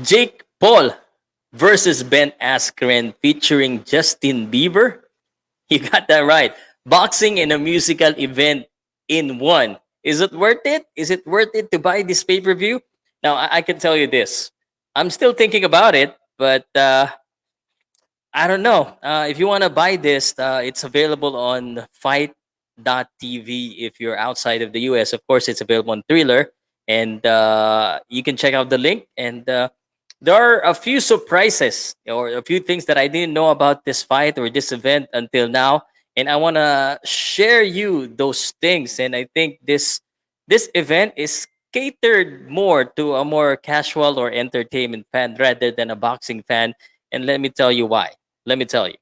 Jake Paul versus Ben Askren featuring Justin Bieber. You got that right. Boxing and a musical event in one. Is it worth it? Is it worth it to buy this pay per view? Now, I can tell you this. I'm still thinking about it, but I don't know. If you want to buy this, it's available on Fight.tv if you're outside of the US. Of course, it's available on Thriller, and you can check out the link. And there are a few surprises or a few things that I didn't know about this fight or this event until now, and I want to share you those things. And I think this event is catered more to a more casual or entertainment fan rather than a boxing fan. And let me tell you why. Let me tell you.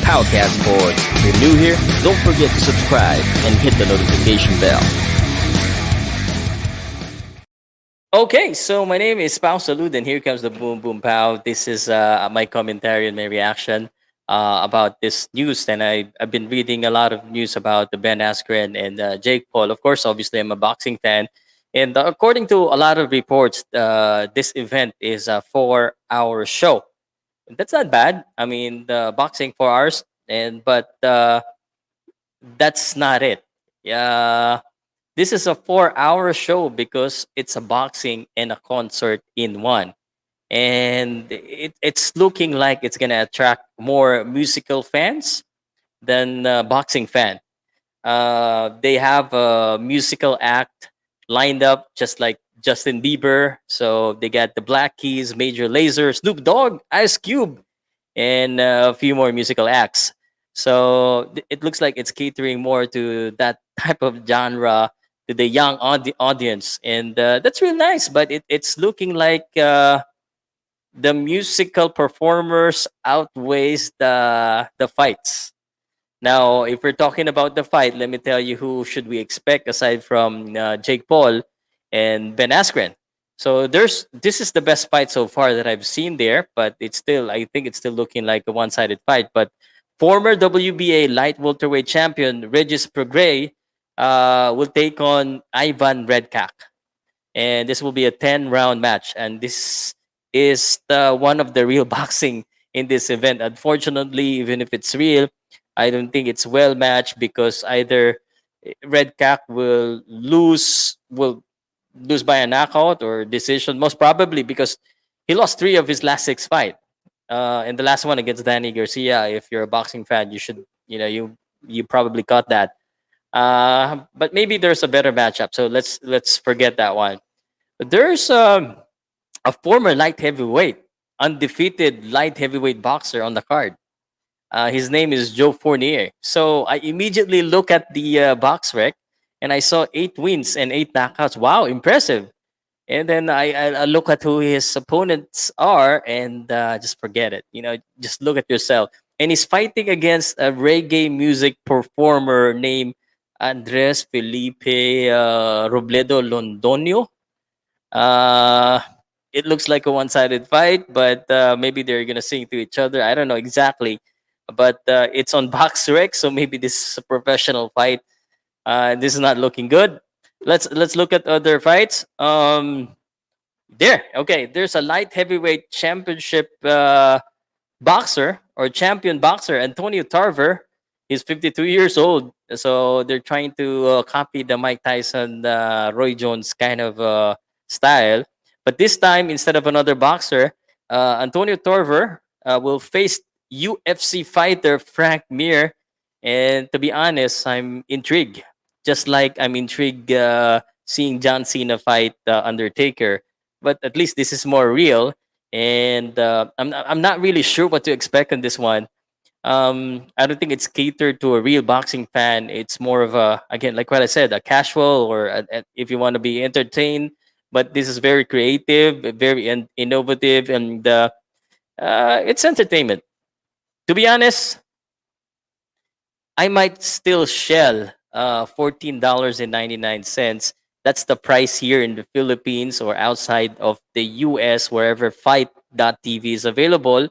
Powcast Sports. If you're new here, don't forget to subscribe and hit the notification bell. Okay, so my name is Pao Salud, and here comes the Boom Boom Pow. This is my commentary and my reaction about this news. And I've been reading a lot of news about the Ben Askren and Jake Paul. Of course, obviously, I'm a boxing fan. And according to a lot of reports, this event is a 4 hour show. That's not bad. I mean, the boxing 4 hours, and but that's not it. Yeah, this is a 4 hour show because it's a boxing and a concert in one. And it's looking like it's going to attract more musical fans than boxing fan. They have a musical act lined up just like Justin Bieber. So they got the Black Keys, Major Lazer, Snoop Dogg, Ice Cube, and a few more musical acts. So it looks like it's catering more to that type of genre to the young audience, and that's real nice. But it's looking like the musical performers outweighs the fights. Now, if we're talking about the fight, let me tell you who should we expect aside from Jake Paul and Ben Askren. So this is the best fight so far that I've seen there, but I think it's still looking like a one-sided fight. But former WBA light welterweight champion Regis Prograis will take on Ivan Redkach, and this will be a 10 round match. And this is one of the real boxing in this event. Unfortunately, even if it's real, I don't think it's well matched because either Red Cap will lose by a knockout or decision, most probably because he lost 3 of his last 6 fights. And the last one against Danny Garcia. If you're a boxing fan, you should you probably caught that. But maybe there's a better matchup, so let's forget that one. There's a former light heavyweight, undefeated light heavyweight boxer on the card. His name is Joe Fournier. So I immediately look at the box rec and I saw 8 wins and 8 knockouts. Wow, impressive. And then I look at who his opponents are and just forget it. Just look at yourself. And he's fighting against a reggae music performer named Andres Felipe Robledo Londonio. Uh, it looks like a one-sided fight, but maybe they're gonna sing to each other. I don't know exactly, but it's on BoxRec, so maybe this is a professional fight. This is not looking good. Let's look at other fights. Okay. There's a light heavyweight championship boxer or champion boxer, Antonio Tarver. He's 52 years old, so they're trying to copy the Mike Tyson, Roy Jones kind of style. But this time, instead of another boxer, Antonio Tarver will face UFC fighter Frank Mir. And to be honest, I'm intrigued. Just like I'm intrigued seeing John Cena fight Undertaker, but at least this is more real. And I'm not really sure what to expect on this one. I don't think it's catered to a real boxing fan. It's more of a, again, like what I said, a casual or if you want to be entertained. But this is very creative, very innovative, and it's entertainment. To be honest, I might still shell $14.99. That's the price here in the Philippines or outside of the US, wherever Fight.tv is available.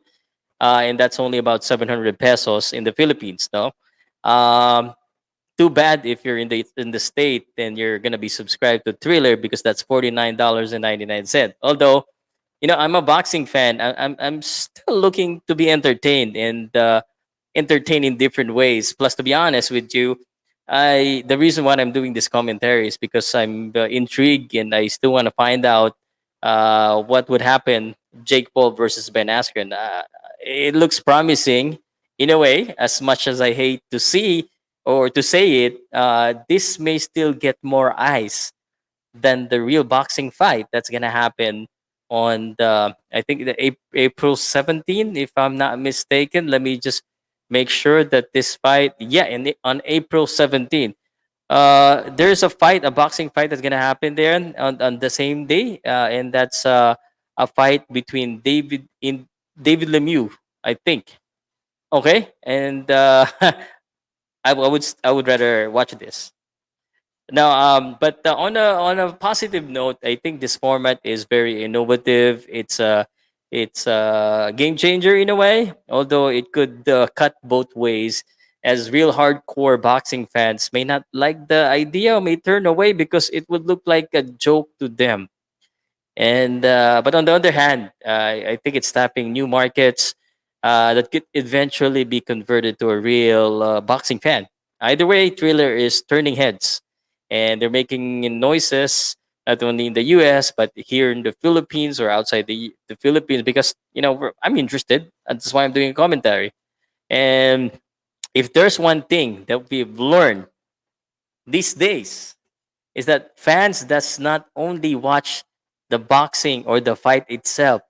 and that's only about 700 pesos in the Philippines. No, um, too bad if you're in the state, then you're gonna be subscribed to Thriller because that's $49.99. Although, I'm a boxing fan. I'm still looking to be entertained and entertained in different ways. Plus, to be honest with you, the reason why I'm doing this commentary is because I'm intrigued and I still want to find out what would happen Jake Paul versus Ben Askren. It looks promising in a way. As much as I hate to see or to say it, this may still get more eyes than the real boxing fight that's gonna happen on the, I think, the April 17th, if I'm not mistaken. Let me just make sure that this fight, yeah, on April 17th, there's a boxing fight that's gonna happen there on the same day, and that's a fight between David Lemieux, I think. Okay, and I would rather watch this. No, but on a positive note, I think this format is very innovative. It's a game changer in a way, although it could cut both ways. As real hardcore boxing fans may not like the idea, may turn away because it would look like a joke to them. And but on the other hand, I think it's tapping new markets that could eventually be converted to a real boxing fan. Either way, Thriller is turning heads, and they're making noises not only in the U.S. but here in the Philippines or outside the Philippines because I'm interested. That's why I'm doing a commentary. And if there's one thing that we've learned these days, is that fans does not only watch the boxing or the fight itself,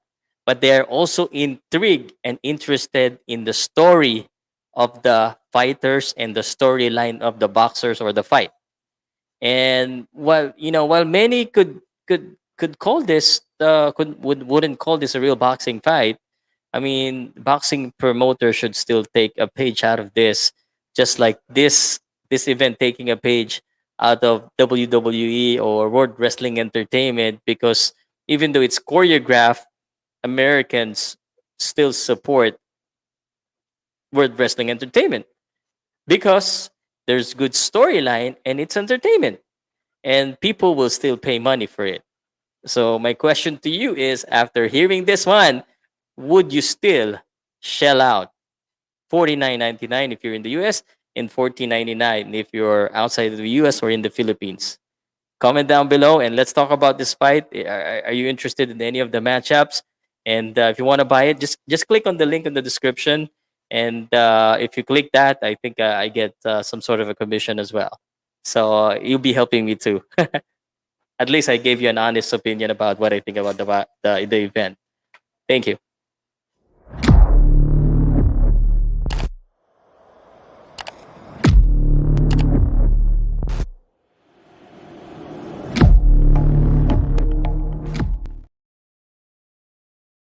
but they are also intrigued and interested in the story of the fighters and the storyline of the boxers or the fight. And while many could call this wouldn't call this a real boxing fight, I mean, boxing promoter should still take a page out of this, just like this event taking a page out of WWE or World Wrestling Entertainment, because even though it's choreographed, Americans still support World Wrestling Entertainment because there's good storyline and it's entertainment, and people will still pay money for it. So my question to you is, after hearing this one, would you still shell out 49.99 if you're in the US and 14.99 if you're outside of the US or in the Philippines? Comment down below and let's talk about this fight. Are you interested in any of the matchups? And if you want to buy it, just click on the link in the description. And if you click that, I think I get some sort of a commission as well. So you'll be helping me too. At least I gave you an honest opinion about what I think about the event. Thank you.